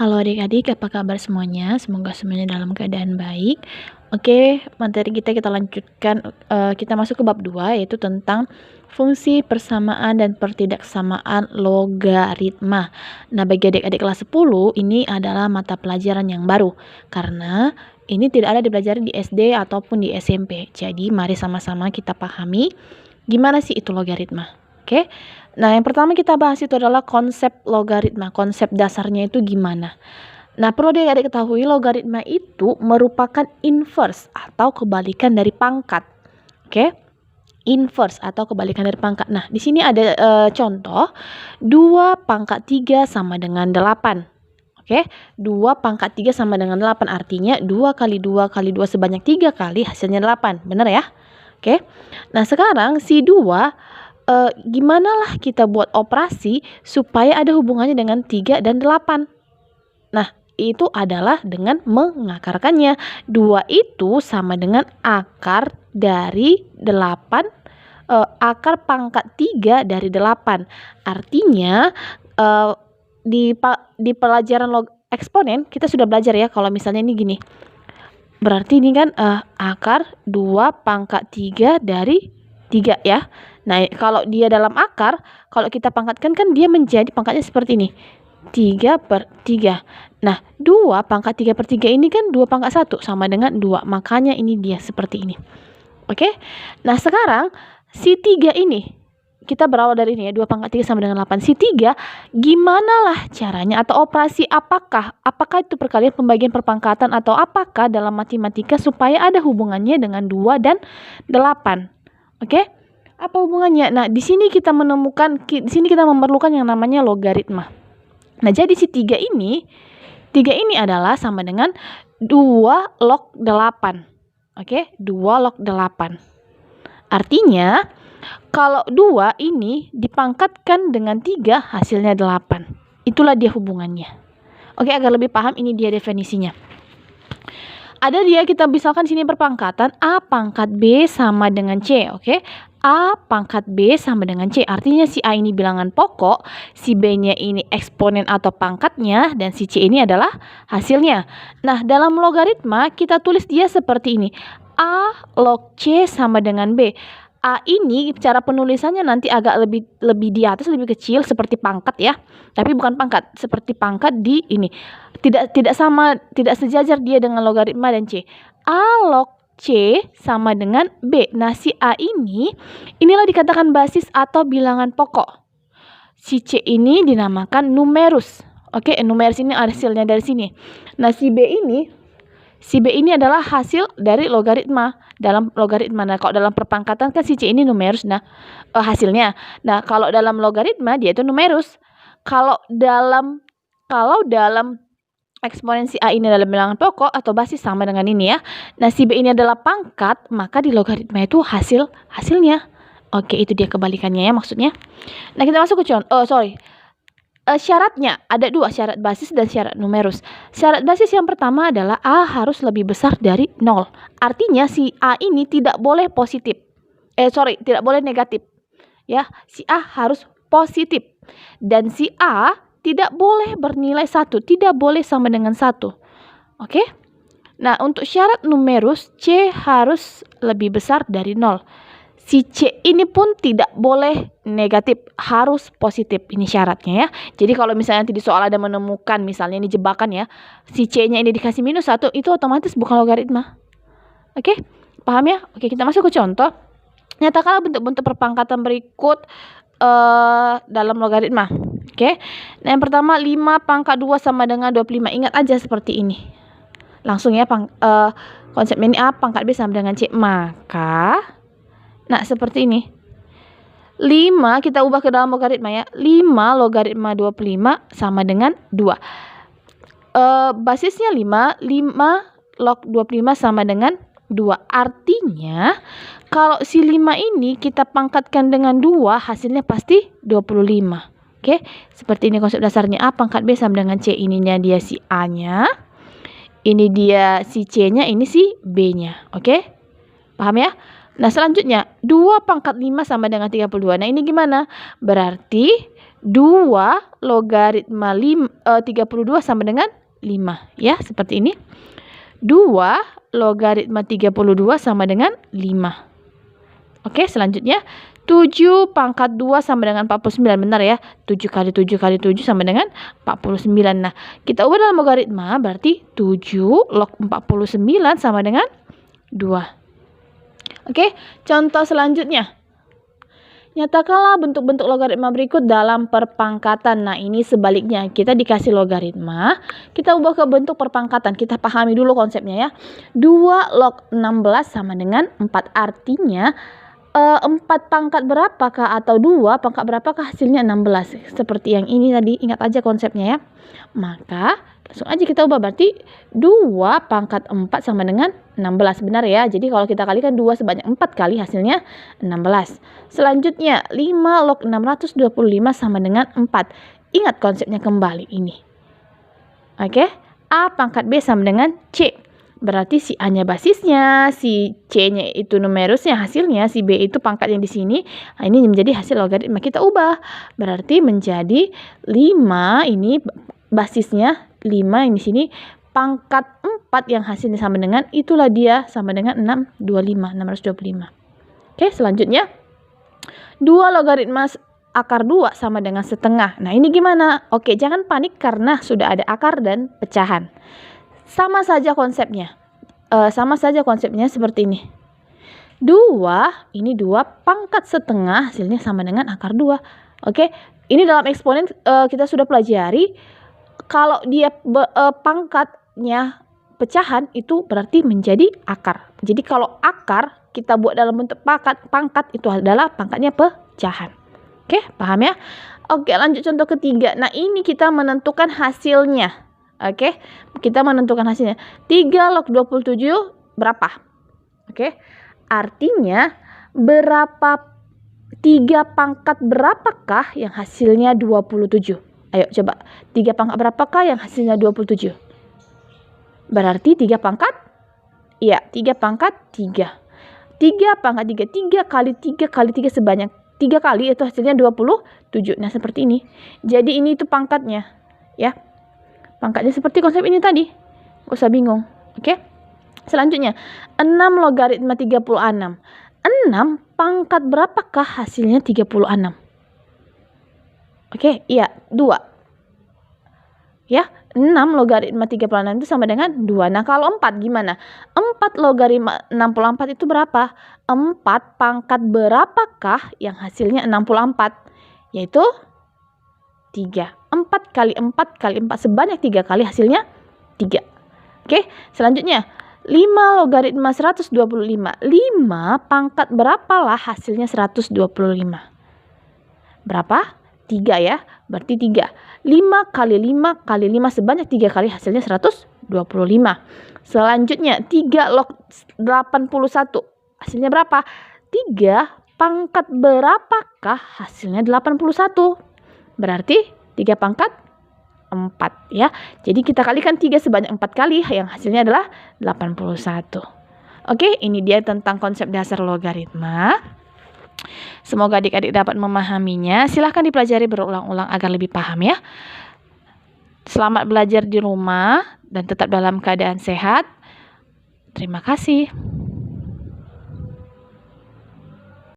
Halo adik-adik, apa kabar semuanya? Semoga semuanya dalam keadaan baik. Oke, materi kita lanjutkan. Kita masuk ke bab 2, yaitu tentang fungsi persamaan dan pertidaksamaan logaritma. Nah, bagi adik-adik kelas 10, ini adalah mata pelajaran yang baru, karena ini tidak ada dipelajari di SD ataupun di SMP. Jadi, mari sama-sama kita pahami gimana sih itu logaritma. Oke. Nah, yang pertama kita bahas itu adalah konsep logaritma. Konsep dasarnya itu gimana? Nah, perlu adik-adik ketahui logaritma itu merupakan inverse atau kebalikan dari pangkat. Oke? Inverse atau kebalikan dari pangkat. Nah, di sini ada contoh 2 pangkat 3 sama dengan 8. Oke? 2 pangkat 3 sama dengan 8, artinya 2 kali 2 kali 2 sebanyak 3 kali hasilnya 8. Benar ya? Oke? Nah, sekarang si 2 gimana lah kita buat operasi supaya ada hubungannya dengan 3 dan 8. Nah, itu adalah dengan mengakarkannya. 2 itu sama dengan akar dari 8, akar pangkat 3 dari 8. Artinya, di pelajaran eksponen kita sudah belajar ya, kalau misalnya ini gini. Berarti ini kan akar 2 pangkat 3 dari 3 ya. Nah, kalau dia dalam akar, kalau kita pangkatkan kan dia menjadi pangkatnya seperti ini. 3/3. Nah, 2 pangkat 3/3 ini kan 2 pangkat 1 sama dengan 2. Makanya ini dia seperti ini. Oke? Nah, sekarang si 3 ini kita berawal dari ini ya, 2 pangkat 3 sama dengan 8. Si 3, gimana lah caranya atau operasi apakah itu perkalian pembagian perpangkatan atau apakah dalam matematika supaya ada hubungannya dengan 2 dan 8. Oke? Apa hubungannya? Nah, di sini kita memerlukan yang namanya logaritma. Nah, jadi si 3 ini adalah sama dengan 2 log 8. Oke? 2 log 8. Artinya, kalau 2 ini dipangkatkan dengan 3 hasilnya 8. Itulah dia hubungannya. Oke, agar lebih paham ini dia definisinya. Ada dia kita misalkan sini perpangkatan A pangkat B sama dengan C, oke? A pangkat B sama dengan C. Artinya si A ini bilangan pokok, si B-nya ini eksponen atau pangkatnya, dan si C ini adalah hasilnya. Nah, dalam logaritma kita tulis dia seperti ini. A log C sama dengan B. A ini cara penulisannya nanti agak lebih di atas, lebih kecil seperti pangkat ya. Tapi bukan pangkat, seperti pangkat di ini. Tidak sejajar dia dengan logaritma dan C. A log C sama dengan B. Nah, si A inilah dikatakan basis atau bilangan pokok. Si C ini dinamakan numerus. Oke, numerus ini hasilnya dari sini. Nah, si B ini adalah hasil dari logaritma. Dalam logaritma, nah kalau dalam perpangkatan kan si C ini numerus, nah hasilnya. Nah, kalau dalam logaritma dia itu numerus. Kalau dalam eksponen si A ini adalah bilangan pokok atau basis sama dengan ini ya. Nah, si B ini adalah pangkat, maka di logaritma itu hasilnya. Oke, itu dia kebalikannya ya maksudnya. Nah, kita masuk ke syaratnya ada 2, syarat basis dan syarat numerus. Syarat basis yang pertama adalah A harus lebih besar dari 0. Artinya si A ini tidak boleh tidak boleh negatif. Ya, si A harus positif. Dan si A tidak boleh bernilai 1, tidak boleh sama dengan 1. Oke? Nah, untuk syarat numerus C harus lebih besar dari 0. Si C ini pun tidak boleh negatif, harus positif. Ini syaratnya ya. Jadi kalau misalnya nanti di soal ada menemukan, misalnya ini jebakan ya, si C-nya ini dikasih minus 1, itu otomatis bukan logaritma. Oke? Paham ya? Oke, kita masuk ke contoh. Nyatakanlah bentuk-bentuk perpangkatan berikut dalam logaritma. Oke? Nah, yang pertama 5 pangkat 2 sama dengan 25. Ingat aja seperti ini. Langsung ya, konsepnya ini A pangkat B sama dengan C. Maka nah, seperti ini. 5 kita ubah ke dalam logaritma ya. 5 logaritma 25 sama dengan 2. Basisnya 5 log 25 sama dengan 2. Artinya, kalau si 5 ini kita pangkatkan dengan 2, hasilnya pasti 25. Oke, seperti ini konsep dasarnya. A pangkat B sama dengan C. Ininya dia si A-nya. Ini dia si C-nya, ini si B-nya. Oke? Paham ya? Nah, selanjutnya 2 pangkat 5 sama dengan 32. Nah, ini gimana? Berarti 2 logaritma 32 sama dengan 5. Ya, seperti ini. 2 logaritma 32 sama dengan 5. Oke, selanjutnya 7 pangkat 2 sama dengan 49. Benar ya? 7 kali 7 kali 7 sama dengan 49. Nah, kita ubah dalam logaritma, berarti 7 log 49 sama dengan 2. Oke, contoh selanjutnya. Nyatakanlah bentuk-bentuk logaritma berikut dalam perpangkatan. Nah, ini sebaliknya. Kita dikasih logaritma, kita ubah ke bentuk perpangkatan. Kita pahami dulu konsepnya ya. 2 log 16 sama dengan 4. Artinya, 4 pangkat berapakah atau 2 pangkat berapakah hasilnya 16. Seperti yang ini tadi, ingat aja konsepnya ya. Maka langsung aja kita ubah, berarti 2 pangkat 4 sama dengan 16. Benar ya, jadi kalau kita kalikan 2 sebanyak 4 kali hasilnya 16. Selanjutnya 5 log 625 sama dengan 4. Ingat konsepnya kembali ini. Oke, A pangkat B sama dengan C. Berarti si A-nya basisnya, si C-nya itu numerusnya hasilnya, si B itu pangkatnya di sini. Nah, ini menjadi hasil logaritma, kita ubah. Berarti menjadi 5 ini basisnya 5 yang di sini, pangkat 4 yang hasilnya sama dengan, itulah dia sama dengan 625. Oke, selanjutnya 2 logaritma akar 2 sama dengan setengah. Nah, ini gimana? Oke, jangan panik karena sudah ada akar dan pecahan. Sama saja konsepnya. Seperti ini. 2, ini 2 pangkat setengah hasilnya sama dengan akar 2. Oke, ini dalam eksponen kita sudah pelajari. Kalau dia pangkatnya pecahan itu berarti menjadi akar. Jadi kalau akar kita buat dalam bentuk pangkat itu adalah pangkatnya pecahan. Oke, paham ya? Oke, lanjut contoh ketiga. Nah, ini kita menentukan hasilnya. Oke, kita menentukan hasilnya. 3 log 27 berapa? Oke, artinya berapa 3 pangkat berapakah yang hasilnya 27? Ayo coba, 3 pangkat berapakah yang hasilnya 27? Berarti 3 pangkat? Iya, 3 pangkat 3. 3 pangkat 3, 3 kali 3 kali 3 sebanyak 3 kali, itu hasilnya 27. Nah, seperti ini. Jadi ini itu pangkatnya, ya. Pangkatnya seperti konsep ini tadi. Gak usah bingung. Oke. Selanjutnya, 6 logaritma 36. 6 pangkat berapakah hasilnya 36? Oke, iya, 2. Ya, 6 logaritma 36 itu sama dengan 2. Nah, kalau 4 gimana? 4 logaritma 64 itu berapa? 4 pangkat berapakah yang hasilnya 64? Yaitu 3. 4 kali 4 kali 4 sebanyak 3 kali hasilnya 3. Oke, selanjutnya 5 logaritma 125. 5 pangkat berapalah hasilnya 125? Berapa? 3 ya, berarti 3. 5 kali 5 kali 5 sebanyak 3 kali hasilnya 125. Selanjutnya 3 log 81. Hasilnya berapa? 3 pangkat berapakah hasilnya 81? Berarti 3 pangkat 4 ya. Jadi kita kalikan 3 sebanyak 4 kali yang hasilnya adalah 81. Oke, ini dia tentang konsep dasar logaritma. Semoga adik-adik dapat memahaminya. Silahkan dipelajari berulang-ulang agar lebih paham ya. Selamat belajar di rumah dan tetap dalam keadaan sehat. Terima kasih.